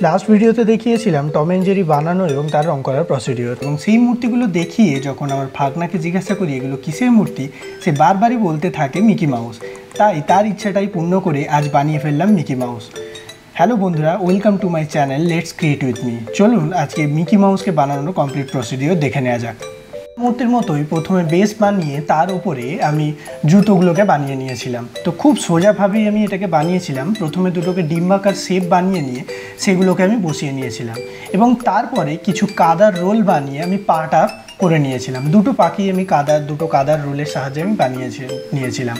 Last ভিডিওতে দেখিয়েছিলাম Tom and Jerry বানানো এবং তার রং করার প্রসিডিওর, এবং সেই মূর্তিগুলো দেখিয়ে যখন আমার ভাগনাকে জিজ্ঞাসা করি এগুলো কিসের মূর্তি, সে বারবারই বলতে থাকে মিকি মাউস। তাই তার ইচ্ছাটাই পূর্ণ করে আজ বানিয়ে ফেললাম মিকি মাউস। হ্যালো বন্ধুরা, welcome to my channel let's create with me. চলুন আজকে মিকি মাউসকে বানানোর কমপ্লিট প্রসিডিওর দেখে নেওয়া যাক। মূর্তির মতোই প্রথমে বেস বানিয়ে তার উপরে আমি জুতোগুলোকে বানিয়ে নিয়েছিলাম। তো খুব সোজাভাবেই আমি এটাকে বানিয়েছিলাম। প্রথমে দুটোকে ডিম্বাকার শেপ বানিয়ে নিয়ে সেগুলোকে আমি বসিয়ে নিয়েছিলাম, এবং তারপরে কিছু কাদার রোল বানিয়ে আমি পাটা করে নিয়েছিলাম। দুটো কাদার রোলের সাহায্যে আমি নিয়েছিলাম,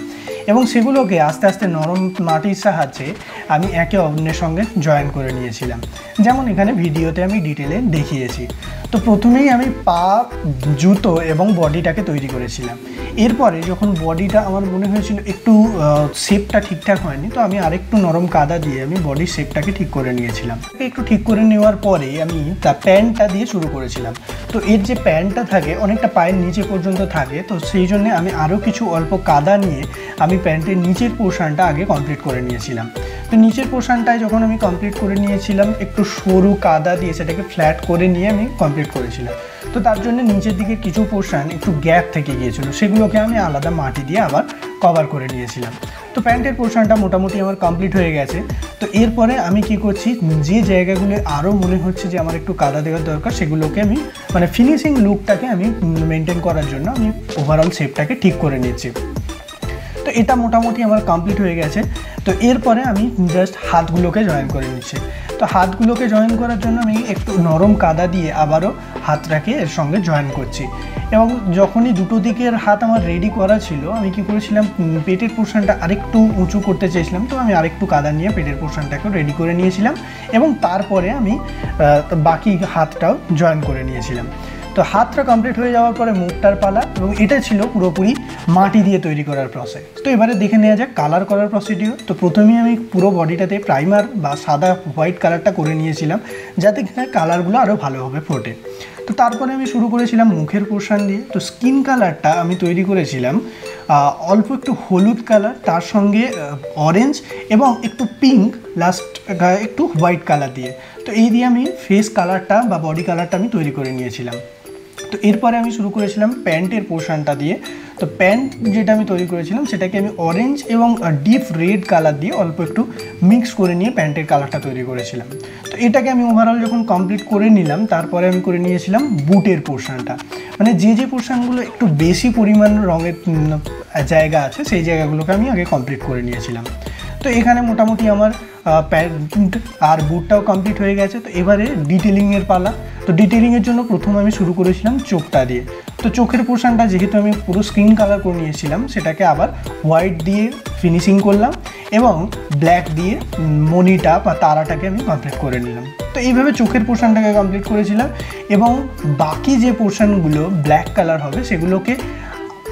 এবং সেগুলোকে আস্তে আস্তে নরম মাটির সাহায্যে আমি একে অন্যের সঙ্গে জয়েন করে নিয়েছিলাম, যেমন এখানে ভিডিওতে আমি ডিটেলে দেখিয়েছি। তো প্রথমেই আমি পা, জুতো এবং বডিটাকে তৈরি করেছিলাম। এরপরে যখন বডিটা আমার মনে হয়েছিল একটু শেপটা ঠিকঠাক হয়নি, তো আমি আরেকটু নরম কাদা দিয়ে আমি বডির শেপটাকে ঠিক করে নিয়েছিলাম। একটু ঠিক করে নেওয়ার পরে আমি তার প্যান্টটা দিয়ে শুরু করেছিলাম। তো এর যে প্যান্টটা থাকে অনেকটা পায়ের নিচে পর্যন্ত থাকে, তো সেই জন্য আমি আরও কিছু অল্প কাদা নিয়ে আমি প্যান্টের নিচের পোর্শনটা আগে কমপ্লিট করে নিয়েছিলাম। তো নিচের পোর্শনটায় যখন আমি কমপ্লিট করে নিয়েছিলাম, একটু সরু কাদা দিয়ে সেটাকে ফ্ল্যাট করে নিয়ে আমি কমপ্লিট করেছিলাম। তো তার জন্য নিচের দিকে কিছু পোর্শন একটু গ্যাপ থেকে গিয়েছিল, সেগুলোকে আমি আলাদা মাটি দিয়ে আবার কভার করে নিয়েছিলাম। তো প্যান্টের পোর্শনটা মোটামুটি আমার কমপ্লিট হয়ে গেছে। তো এরপরে আমি কি করছি, যে জায়গাগুলো আরও মনে হচ্ছে যে আমার একটু কাদা দেওয়ার দরকার, সেগুলোকে আমি ফিনিশিং লুকটাকে আমি মেনটেন করার জন্য আমি ওভারঅল শেপটাকে ঠিক করে নিচ্ছি। তো এটা মোটামুটি আমার কমপ্লিট হয়ে গেছে। তো এরপরে আমি জাস্ট হাতগুলোকে জয়েন করে নিচ্ছি। তো হাতগুলোকে জয়েন করার জন্য আমি একটু নরম কাদা দিয়ে আবারও হাতটাকে এর সঙ্গে জয়েন করছি, এবং যখনই দুটো দিকের হাত আমার রেডি করা ছিল, আমি কি করেছিলাম, পেটের পোর্শনটা আরেকটু উঁচু করতে চেয়েছিলাম। তো আমি আরেকটু কাদা নিয়ে পেটের পোর্শনটাকে রেডি করে নিয়েছিলাম, এবং তারপরে আমি বাকি হাতটাও জয়েন করে নিয়েছিলাম। তো হাতটা কমপ্লিট হয়ে যাওয়ার পরে মুখটার পালা, এবং এটা ছিল পুরোপুরি মাটি দিয়ে তৈরি করার প্রসেস। তো এবারে দেখে নেওয়া যাক কালার করার প্রসিডিওর। তো প্রথমেই আমি পুরো বডিটাতে প্রাইমার বা সাদা হোয়াইট কালারটা করে নিয়েছিলাম, যাতে কালারগুলো আরও ভালোভাবে ফোটে। তো তারপরে আমি শুরু করেছিলাম মুখের পোর্শন দিয়ে। তো স্কিন কালারটা আমি তৈরি করেছিলাম অল্প একটু হলুদ কালার, তার সঙ্গে অরেঞ্জ এবং একটু পিঙ্ক, লাস্ট একটু হোয়াইট কালার দিয়ে। তো এই দিয়ে আমি ফেস কালারটা বা বডি কালারটা আমি তৈরি করে নিয়েছিলাম। তো এরপরে আমি শুরু করেছিলাম প্যান্টের পোর্শনটা দিয়ে। তো প্যান্ট যেটা আমি তৈরি করেছিলাম সেটাকে আমি অরেঞ্জ এবং ডিপ রেড কালার দিয়ে অল্প একটু মিক্স করে নিয়ে প্যান্টের কালারটা তৈরি করেছিলাম। তো এটাকে আমি ওভারঅল যখন কমপ্লিট করে নিলাম, তারপরে আমি করে নিয়েছিলাম বুটের পোর্শনটা। যে পোর্শনগুলো একটু বেশি পরিমাণ রঙের জায়গা আছে, সেই জায়গাগুলোকে আমি আগে কমপ্লিট করে নিয়েছিলাম। তো এখানে মোটামুটি আমার প্যান্ট আর বুটটাও কমপ্লিট হয়ে গেছে। তো এবারে ডিটেলিংয়ের পালা। তো ডিটেলিংয়ের জন্য প্রথম আমি শুরু করেছিলাম চোখটা দিয়ে। তো চোখের পোর্শনটা যেহেতু আমি পুরো স্কিন কালার করে নিয়েছিলাম, সেটাকে আবার হোয়াইট দিয়ে ফিনিশিং করলাম, এবং ব্ল্যাক দিয়ে মণিটা বা তারাটাকে আমি কমপ্লিট করে নিলাম। তো এইভাবে চোখের পোর্শনটাকে কমপ্লিট করেছিলাম, এবং বাকি যে পোর্শনগুলো ব্ল্যাক কালার হবে সেগুলোকে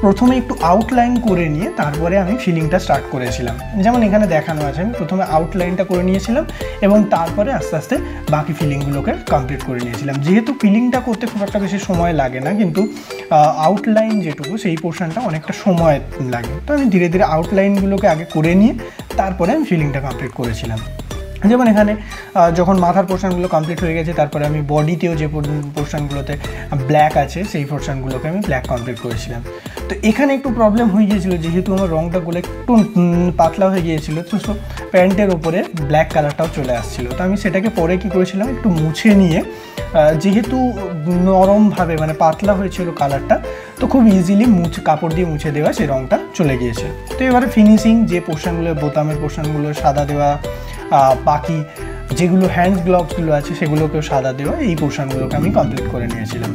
প্রথমে একটু আউটলাইন করে নিয়ে তারপরে আমি ফিলিংটা স্টার্ট করেছিলাম। যেমন এখানে দেখানো আছে, আমি প্রথমে আউটলাইনটা করে নিয়েছিলাম, এবং তারপরে আস্তে আস্তে বাকি ফিলিংগুলোকে কমপ্লিট করে নিয়েছিলাম। যেহেতু ফিলিংটা করতে খুব একটা বেশি সময় লাগে না, কিন্তু আউটলাইন যেটুকু সেই পোর্শনটা অনেকটা সময় লাগে। তো আমি ধীরে ধীরে আউটলাইনগুলোকে আগে করে নিয়ে তারপরে আমি ফিলিংটা কমপ্লিট করেছিলাম। যেমন এখানে যখন মাথার পোর্শনগুলো কমপ্লিট হয়ে গেছে, তারপরে আমি বডিতেও যে পোর্শনগুলোতে ব্ল্যাক আছে সেই পোর্শনগুলোকে আমি ব্ল্যাক কমপ্লিট করেছিলাম। তো এখানে একটু প্রবলেম হয়ে গিয়েছিলো, যেহেতু আমার রঙটা গুলো একটু পাতলা হয়ে গিয়েছিলো, তো প্যান্টের ওপরে ব্ল্যাক কালারটাও চলে আসছিলো। তো আমি সেটাকে পরে কী করেছিলাম, একটু মুছে নিয়ে, যেহেতু নরমভাবে পাতলা হয়েছিল কালারটা, তো খুব ইজিলি কাপড় দিয়ে মুছে দেওয়া সেই রঙটা চলে গিয়েছে। তো এবারে ফিনিশিং যে পোর্শনগুলো, বোতামের পোর্শনগুলো সাদা দেওয়া, বাকি যেগুলো হ্যান্ড গ্লাভসগুলো আছে সেগুলোকেও সাদা দেওয়া, এই পোর্শনগুলোকে আমি কমপ্লিট করে নিয়েছিলাম।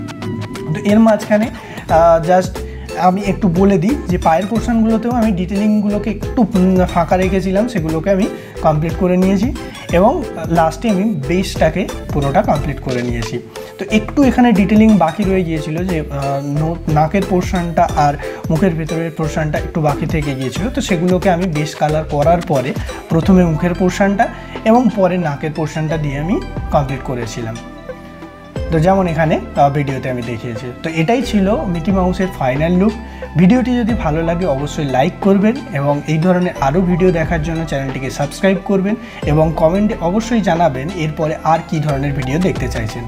তো এর মাঝখানে জাস্ট আমি একটু বলে দিই যে পায়ের পোর্শনগুলোতেও আমি ডিটেলিংগুলোকে একটু ফাঁকা রেখেছিলাম, সেগুলোকে আমি কমপ্লিট করে নিয়েছি, এবং লাস্টে আমি বেসটাকে পুরোটা কমপ্লিট করে নিয়েছি। তো একটু এখানে ডিটেলিং বাকি রয়ে গিয়েছিল, যে নাকের পোর্শনটা আর মুখের ভেতরের পোর্শনটা একটু বাকি থেকে গিয়েছিল। তো সেগুলোকে আমি বেস কালার করার পরে প্রথমে মুখের পোর্শনটা এবং পরে নাকের পোর্শনটা দিয়ে আমি কমপ্লিট করেছিলাম। তো যেমন এখানে ভিডিওতে আমি দেখিয়েছি। তো এটাই ছিল মিকি মাউসের ফাইনাল লুক। ভিডিওটি যদি ভালো লাগে অবশ্যই লাইক করবেন এবং এই ধরনের আরও ভিডিও দেখার জন্য চ্যানেলটিকে সাবস্ক্রাইব করবেন এবং কমেন্টে অবশ্যই জানাবেন এরপরে আর কী ধরনের ভিডিও দেখতে চাইছেন।